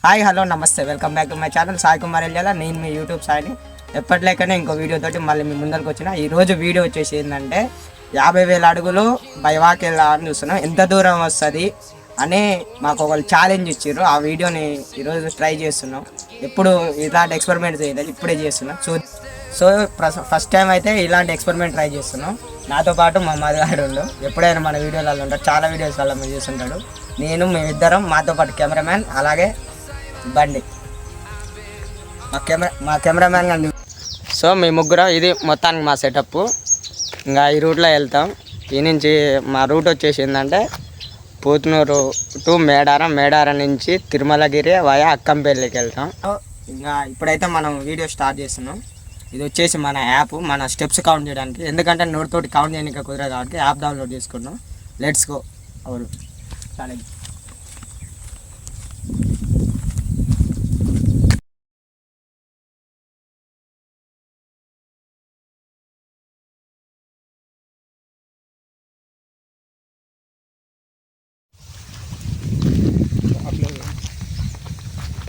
Hi hello నమస్తే, welcome back to my channel Sai Kumar Elyala. నేను మీ యూట్యూబ్ సాయిని. ఎప్పటిలేకనే ఇంకో వీడియో తోటి మళ్ళీ మీ ముందరికి వచ్చిన. ఈరోజు వీడియో వచ్చేసి ఏంటంటే 50,000 అడుగులు బై వాక్ వెళ్ళాలని చూస్తున్నాం. ఎంత దూరం వస్తుంది అని మాకు ఒకళ్ళు ఛాలెంజ్ ఇచ్చారు. ఆ వీడియోని ఈరోజు ట్రై చేస్తున్నాం. ఎప్పుడు ఇలాంటి ఎక్స్పెరిమెంట్ చేయలేదు, ఇప్పుడే చేస్తున్నాం. సో ఫస్ట్ టైం అయితే ఇలాంటి ఎక్స్పెరిమెంట్ ట్రై చేస్తున్నాం. నాతో పాటు మా మధుగాడు ఎప్పుడైనా మన వీడియోలలో ఉంటాడు, చాలా వీడియోస్లలో మీరు చూస్తుంటాడు. నేను మేమిద్దరం, మాతో పాటు కెమెరామ్యాన్, అలాగే బండి మా కెమెరామ్యాన్ కానీ. సో మీ ముగ్గురం ఇది మొత్తానికి మా సెటప్. ఇంకా ఈ రూట్లో వెళ్తాం. ఈ నుంచి మా రూట్ వచ్చేసి ఏంటంటే పూతనూరు టు మేడారం, మేడారం నుంచి తిరుమలగిరి వయా అక్కంపల్లికి వెళ్తాం. ఇంకా ఇప్పుడైతే మనం వీడియో స్టార్ట్ చేస్తున్నాం. ఇది వచ్చేసి మన యాప్, మన స్టెప్స్ కౌంట్ చేయడానికి. ఎందుకంటే నోటితోటి కౌంట్ చేయడానికి కుదరదు కాబట్టి యాప్ డౌన్లోడ్ చేసుకున్నాం. Let's go hour challenge.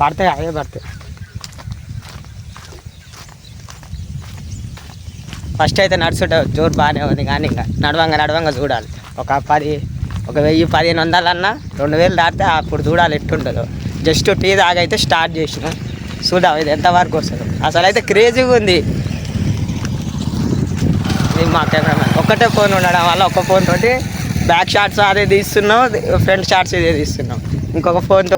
పడతాయి, అవే పడతాయి. ఫస్ట్ అయితే నడుచుంటే జోరు బాగానే ఉంది, కానీ ఇంకా నడవంగా చూడాలి. ఒక 1000-1500 అన్నా 2000 దాటితే అప్పుడు చూడాలి ఎట్టుంటుందో. జస్ట్ టీ దాగైతే స్టార్ట్ చేసినాం. చూద్దాం ఇది ఎంతవరకు వస్తుందో. అసలు అయితే క్రేజీగా ఉంది. ఇది మా కెమెరామెన్ ఒక్కటే ఫోన్ ఉండడం వల్ల ఒక్క ఫోన్ తోటి బ్యాక్ షాట్స్ అదే తీస్తున్నాం, ఫ్రంట్ షాట్స్ ఇదే తీస్తున్నాం. ఇంకొక ఫోన్తో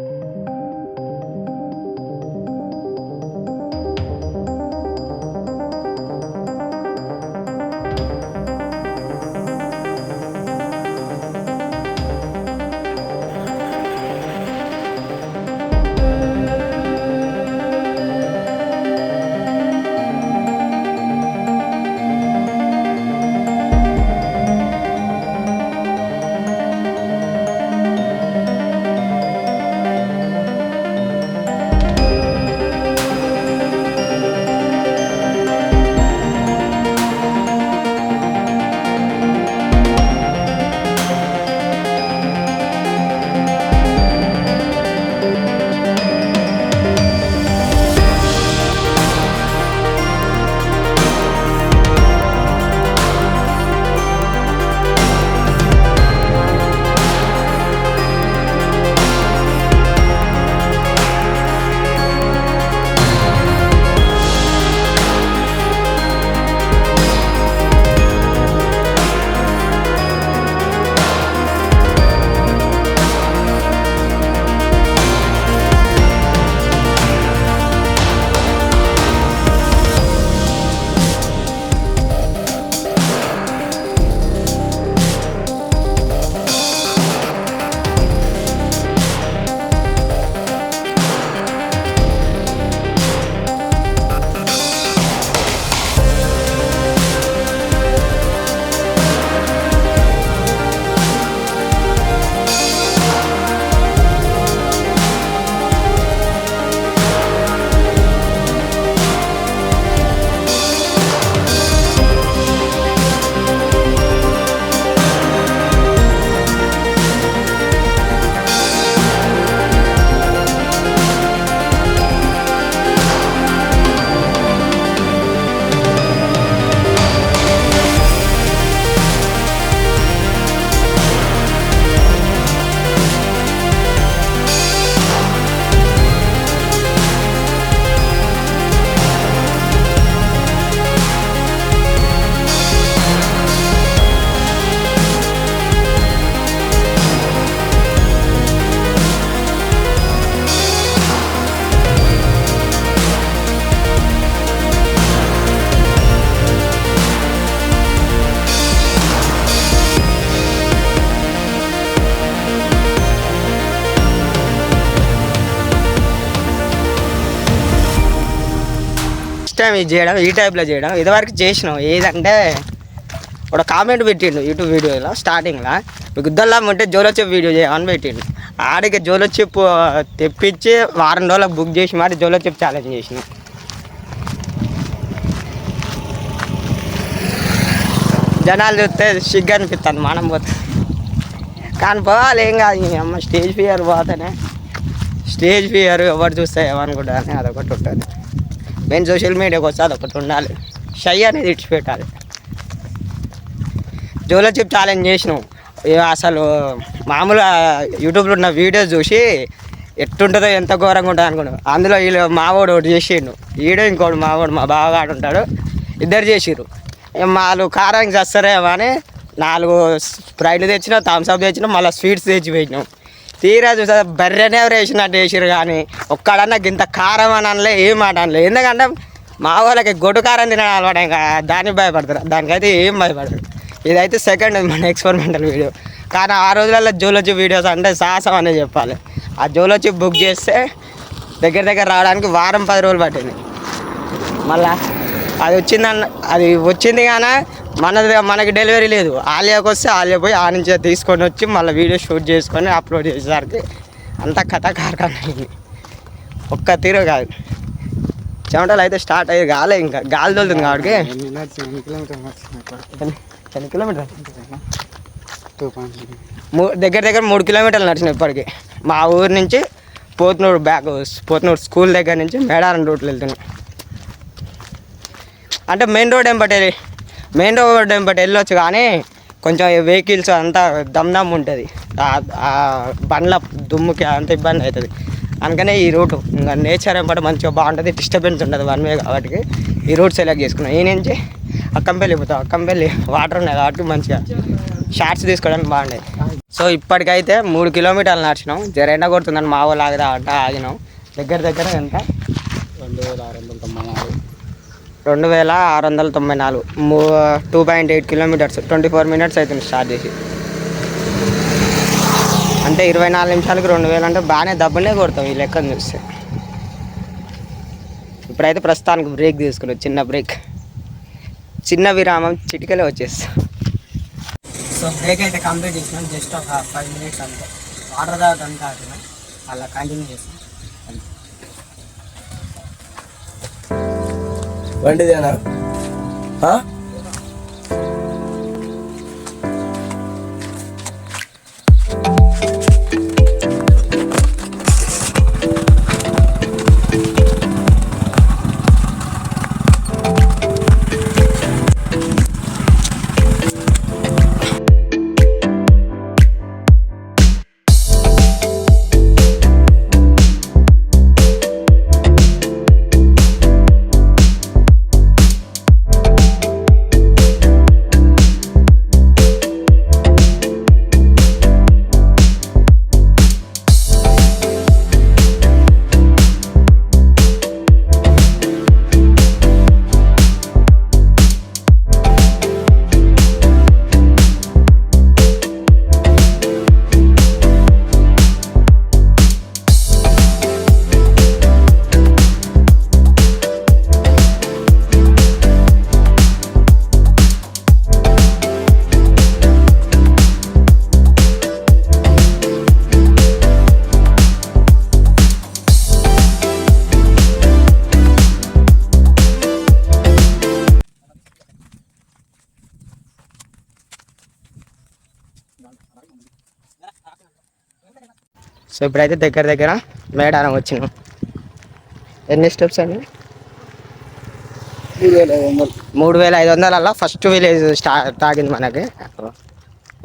టైం ఇది చేయడం, ఈ టైప్లో చేయడం ఇదివరకు చేసినాం. ఏదంటే ఒక కామెంట్ పెట్టిండు యూట్యూబ్ వీడియోలో స్టార్టింగ్లో, మీకు ఇద్దరులా ఉంటే జోలో చెప్పు వీడియో చేయమని పెట్టిండు. ఆడికి జోలో చెప్పు తెప్పించి వారం రోజులకు బుక్ చేసి మరి జోలో చెప్పు ఛాలెంజ్ చేసినాం. జనాలు చూస్తే సిగ్గు అనిపిస్తుంది, మనం పోతే కానీ పోవాలి ఏం కాదు. అమ్మ స్టేజ్ ఫియర్ పోతేనే స్టేజ్ ఫియర్ ఎవరు చూస్తే ఏమనుకుంటా అని అదొకటి ఉంటుంది. మెయిన్ సోషల్ మీడియాకి వస్తే అదొకటి ఉండాలి, షై అనేది ఇడిచిపెట్టాలి. జోలో చిప్ ఛాలెంజ్ చేసినాం. అసలు మామూలుగా యూట్యూబ్లో ఉన్న వీడియోస్ చూసి ఎట్టుంటుందో ఎంత ఘోరంగా ఉంటుంది అనుకున్నాను. అందులో వీళ్ళు మావాడు ఒకటి చేసిండు, ఈడో ఇంకోటి మావాడు మా బావగాడు ఉంటాడు, ఇద్దరు చేసిర్రు. వాళ్ళు కారానికి చేస్తారేమో అని 4 స్ప్రైట్లు తెచ్చినాం, థమ్స్అప్ తెచ్చినాం, మళ్ళీ స్వీట్స్ తెచ్చి పెట్టినాం. తీరా చూసా బర్రెనే వేసినట్టు వేసిరు, కానీ ఒక్కడన్నా ఇంత కారం అని అనలే, ఏం మాట అనలే. ఎందుకంటే మా వాళ్ళకి గొడ్డు కారం తినడం అలవాటు, ఇంకా దానికి భయపడతారు, దానికైతే ఏం భయపడరు. ఇదైతే సెకండ్ మన ఎక్స్పెరిమెంటల్ వీడియో. కానీ ఆ రోజులలో జోలోచి వీడియోస్ అంటే సాహసం అనే చెప్పాలి. ఆ జోలోచి బుక్ చేస్తే దగ్గర రావడానికి వారం 10 రోజులు పట్టింది. మళ్ళా అది వచ్చింది కానీ మనకి డెలివరీ లేదు. ఆలియాకి వస్తే ఆలియా పోయి ఆ నుంచి తీసుకొని వచ్చి మళ్ళీ వీడియో షూట్ చేసుకొని అప్లోడ్ చేసేసరికి అంతా కథ కార్ఖానా అయింది. ఒక్క తీరు కాదు, చెమటలు అయితే స్టార్ట్ అయ్యి కాలే, ఇంకా గాలి తోలుతుంది కాబట్టి 10 కిలోమీటర్ దగ్గర 3 కిలోమీటర్లు నడిచిన ఇప్పటికి. మా ఊరు నుంచి పోతునూరు స్కూల్ దగ్గర నుంచి మేడారం రూట్లో వెళ్తున్నాం. అంటే మెయిన్ రోడ్ ఎంబటి వెళ్ళొచ్చు, కానీ కొంచెం వెహికల్స్ అంతా దమ్ ఉంటుంది, బండ్ల దుమ్ముకి అంత ఇబ్బంది అవుతుంది. అందుకనే ఈ రూట్ ఇంకా నేచర్ ఎంబటి మంచిగా బాగుంటుంది, డిస్టర్బెన్స్ ఉంటుంది 1 వే కాబట్టి ఈ రూట్ సెలెక్ట్ చేసుకున్నాం. ఈ నుంచి అక్కంపల్లి పోతాం, అక్కంపల్లి వాటర్ ఉన్నాయి కాబట్టి మంచిగా షార్ట్స్ తీసుకోవడానికి బాగుండేది. సో ఇప్పటికైతే 3 కిలోమీటర్లు నడిచినాం. ఎండ కొడుతుందని మా వాళ్ళు ఆగినాం. దగ్గర ఎంత 2694, 2.8 కిలోమీటర్స్, 24 మినిట్స్ అవుతుంది స్టార్ట్ చేసి. అంటే 24 నిమిషాలకి 2000 అంటే బాగానే దబ్బునే కొడతాం ఈ లెక్కను చూస్తే. ఇప్పుడైతే ప్రస్తుతానికి బ్రేక్ తీసుకున్నాం, చిన్న బ్రేక్, చిన్న విరామం, చిటికలే వచ్చేస్తాం. సో బ్రేక్ అయితే కంప్లీట్ చేసినాం, జస్ట్ ఒక 5 మినిట్స్ అంతే. వాటర్ తాగుతాను తాగుతున్నాం, అలా కంటిన్యూ చేస్తాం. వండిదేనా? సో ఇప్పుడైతే దగ్గర మేడారం వచ్చినాం. ఎన్ని స్టెప్స్ అండి? 3500 ఫస్ట్ విలేజ్ తాగింది మనకి.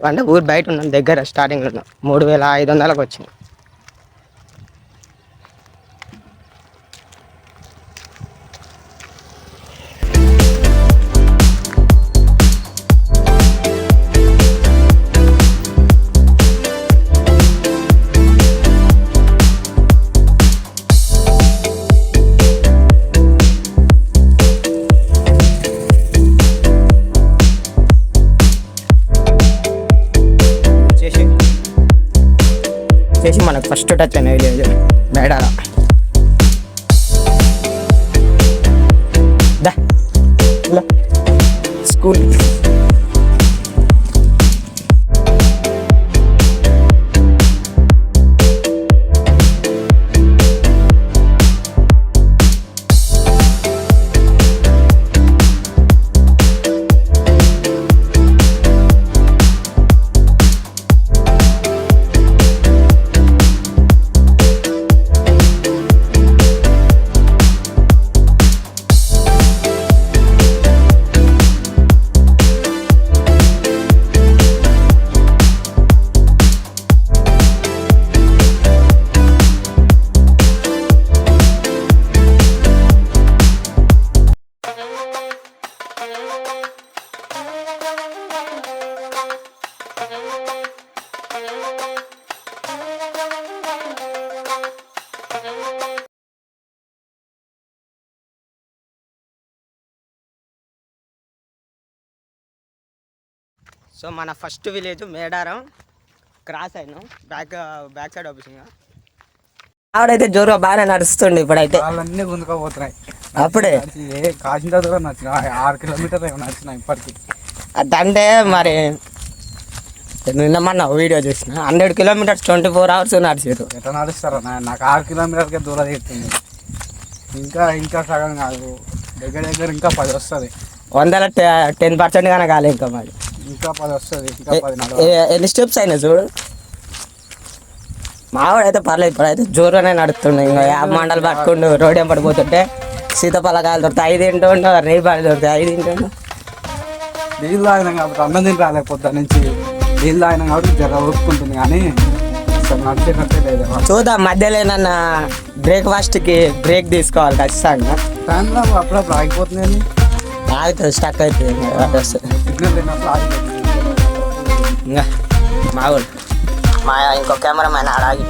అంటే ఊరు బయట ఉన్నాం, దగ్గర స్టార్టింగ్లో ఉన్నాం. 3500కి వచ్చినాం. మనకు ఫస్ట్ టచ్ అనే విలేజ్ మేడారం. స్కూల్ సో మన ఫస్ట్ విలేజ్ మేడారం క్రాస్ అయినాం. బ్యాక్ సైడ్ ఆఫీసింగ్ ఆవిడైతే జోరుగా బాగానే నడుస్తుంది. ఇప్పుడైతే వాళ్ళన్నీ గుంజుకోపోతున్నాయి. అప్పుడే కాసిన దూరం నచ్చిన 6 కిలోమీటర్లు నచ్చిన ఇప్పటికి. అంటే మరి నిన్న మొన్న వీడియో చూసిన 100 కిలోమీటర్స్ 24 hours నడిచారు. ఎట్లా నడుస్తారా? నాకు 6 కిలోమీటర్లకే దూరం తీస్తుంది. ఇంకా సగం కాదు, దగ్గర ఇంకా 10 వస్తుంది. 10% కానీ కాలే ఇంకా మరి. ఇంకా 10 వస్తుంది. ఇంకా 10 ఎన్ని స్టెప్స్ అయినా చూడు. మావాడు అయితే పర్లేదు, ఇప్పుడైతే జోరుగానే నడుస్తుండే. ఇంకా 50 మండలు పట్టుకుంటూ రోడ్ ఏం పడిపోతుంటే సీతఫలకాయలు దొరుకుతాయి 5 తింటుండో, రేపాలు దొరుకుతాయి 5 తింటుండో. నీళ్ళు తాగినాం కాబట్టి అన్నం తిని రాలే పొద్దు నుంచి. నీళ్ళు తాగినాం కాబట్టి జర ఊపుకుంటుంది కానీ అసలు నడిచేటట్టే లేదు. చూద్దాం మధ్యలో ఏమన్నా బ్రేక్ఫాస్ట్కి బ్రేక్ తీసుకోవాలి ఖచ్చితంగా. టైంలో అప్పుడప్పుడు ఆగిపోతుంది, ఆగుతుంది, స్టక్ అవుతుంది. సిగ్నల్ లేనప్పుడు ఆగిపోతుంది. ఇంకా మా ఇంకో కెమెరామ్యాన్ ఆడాగి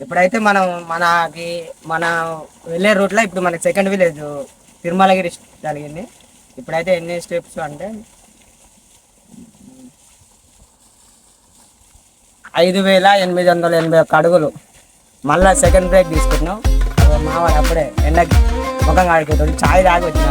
ఇప్పుడైతే మన వెళ్ళే రూట్లో ఇప్పుడు మనకి సెకండ్ విలేజ్ తిరుమలగిరి జరిగింది. ఇప్పుడైతే ఎన్ని స్టెప్స్ అంటే 5881 అడుగులు. మళ్ళీ సెకండ్ బ్రేక్ తీసుకుంటున్నాం. మావాడు అప్పుడే ఎండకి ముఖం ఆడిపోతాడు. ఛాయ్ తాగి వచ్చిన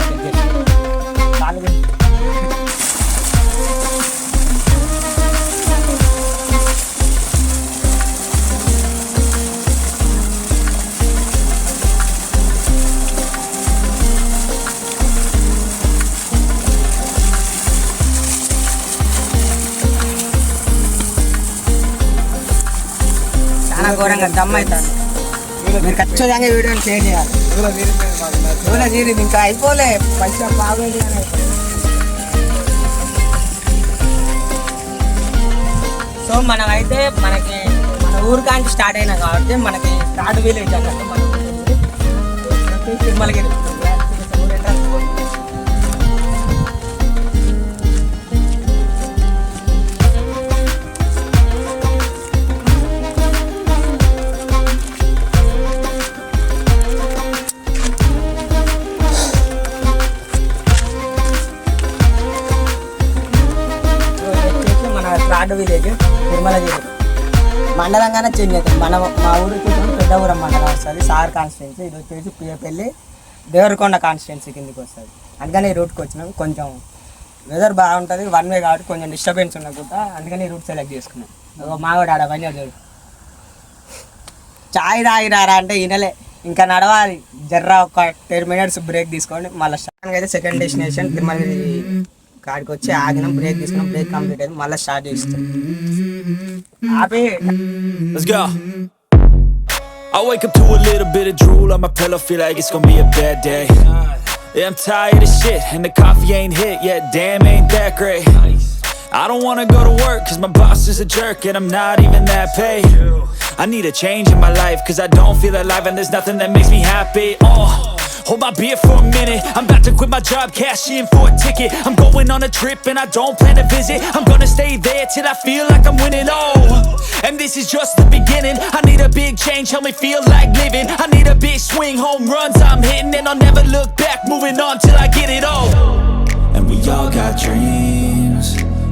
ఘోరంగా దమ్ అవుతాను. మీరు ఖచ్చితంగా వీడియోని షేర్ చేయాలి. తీరింది ఇంకా అయిపోలే, పైసా బాగోదు. సో మనమైతే మనకి మన ఊరికాంచి స్టార్ట్ అయినా కాబట్టి మనకి థర్డ్ విలేజ్ అన్నట్టు మనకి తిరుమలగిరి. థర్డ్ విలేజ్ తిరుమలగిరి మండలంగానే చేంజ్ అవుతుంది. మా ఊరికి పెద్దపురం మండలం వస్తుంది, సార్ కాన్స్టిట్యున్సీ. ఇది వచ్చేసి పియపల్లి దేవరకొండ కాన్స్టిట్యున్సీ కిందకి వస్తుంది. అందుకని ఈ రూట్కి వచ్చినాం. కొంచెం వెదర్ బాగుంటుంది, 1 way కాబట్టి కొంచెం డిస్టర్బెన్స్ ఉండకుండా అందుకని ఈ రూట్ సెలెక్ట్ చేసుకున్నాం. మావాడు ఆడ పని చదువు చాయ్ తాగిరారా అంటే వినలే, ఇంకా నడవాలి. జర్రా ఒక 10 minutes బ్రేక్ తీసుకోండి. మళ్ళీ స్టార్ట్ అయితే సెకండ్ డెస్టినేషన్ తిరుమలగిరి కాడికి వచ్చి ఆగినాం, బ్రేక్ తీసుకున్నాం. బ్రేక్ కంప్లీట్ అయింది, మళ్ళీ స్టార్ట్ చేస్తాం. Let's go. I wake up to a little bit of drool on my pillow, feel like it's gonna be a bad day. Yeah, I'm tired of shit and the coffee ain't hit yet, damn ain't that great. I don't wanna go to work cause my boss is a jerk and I'm not even that paid. I need a change in my life cause I don't feel alive and there's nothing that makes me happy. Hold my beer for a minute, I'm about to quit my job, cash in for a ticket. I'm going on a trip and I don't plan to visit. I'm gonna stay there till I feel like I'm winning, and this is just the beginning. I need a big change, help me feel like living. I need a big swing, home runs I'm hitting. And I'll never look back, moving on till I get it all. And we all got dreams,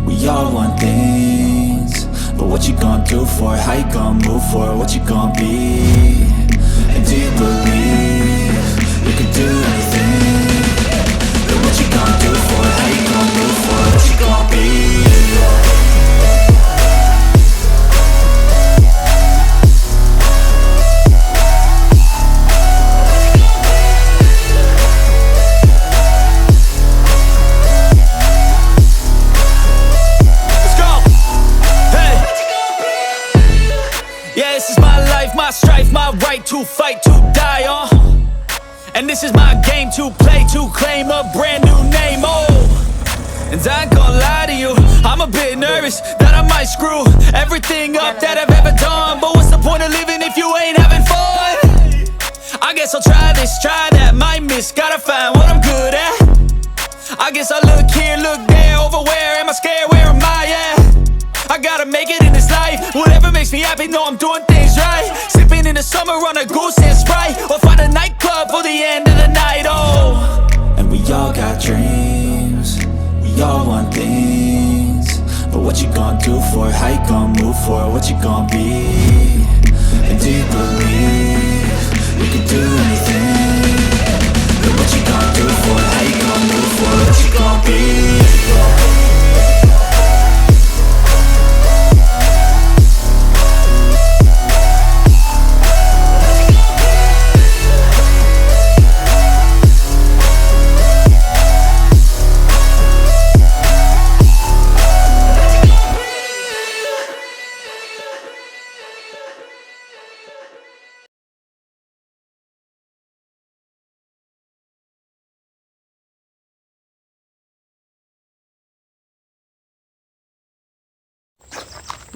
we all want things. But what you gonna do for it, how you gonna move for it, what you gonna be? And do you believe you can do anything? But what you gonna do for it, how you gonna move for it, what you gonna be? Yeah, this is my life, my strife, my right to fight, to die on. And this is my game to play, to claim a brand new name, oh. And I ain't gonna lie to you, I'm a bit nervous that I might screw everything up that I've ever done. But what's the point of living if you ain't having fun? I guess I'll try this, try that, might miss, gotta find what I'm good at. I guess I look here, look there, over where am I scared, where am I at? I gotta make it in this life, whatever makes me happy, know I'm doing things right. Sipping in the summer on a goose and Sprite, or find a nightclub for the end of the night, oh. And we all got dreams, we all want things. But what you gonna do for it, how you gonna move for it, what you gonna be? And do you believe you can do anything? But what you gonna do for it, how you gonna move for it, what you gonna be?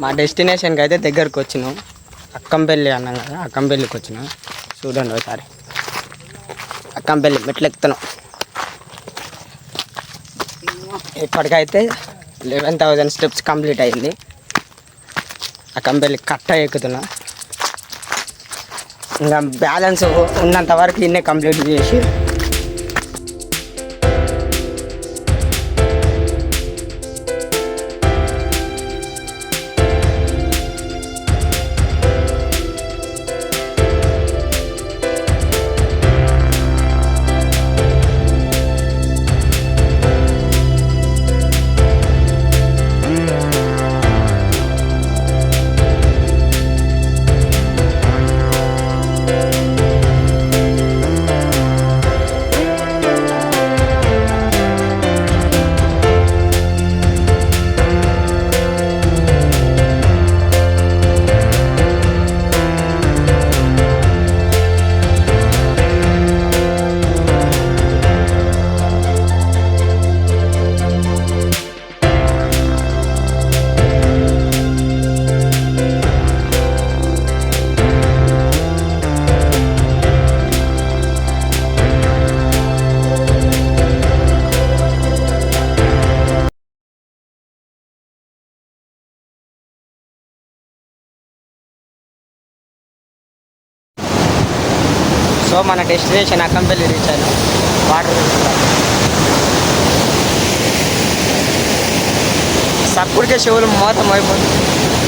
మా డెస్టినేషన్కి అయితే దగ్గరకు వచ్చినాం. అక్కంపల్లి అన్నాం కదా, అక్కంపల్లికి వచ్చినాం. చూడండి ఒకసారి అక్కంపల్లి మెట్లు ఎక్కుతున్నాం. ఇప్పటికైతే 11,000 స్టెప్స్ కంప్లీట్ అయింది. అక్కంపల్లి కట్ట ఎక్కుతున్నా. ఇంకా బ్యాలెన్స్ ఉన్నంత వరకు ఇన్నే కంప్లీట్ చేసి సో మన డెస్టినేషన్ అక్కంపల్లి రీచ్ అయినాం. వాటర్ సప్పుడికే చెవులు మోతం అయిపోతుంది.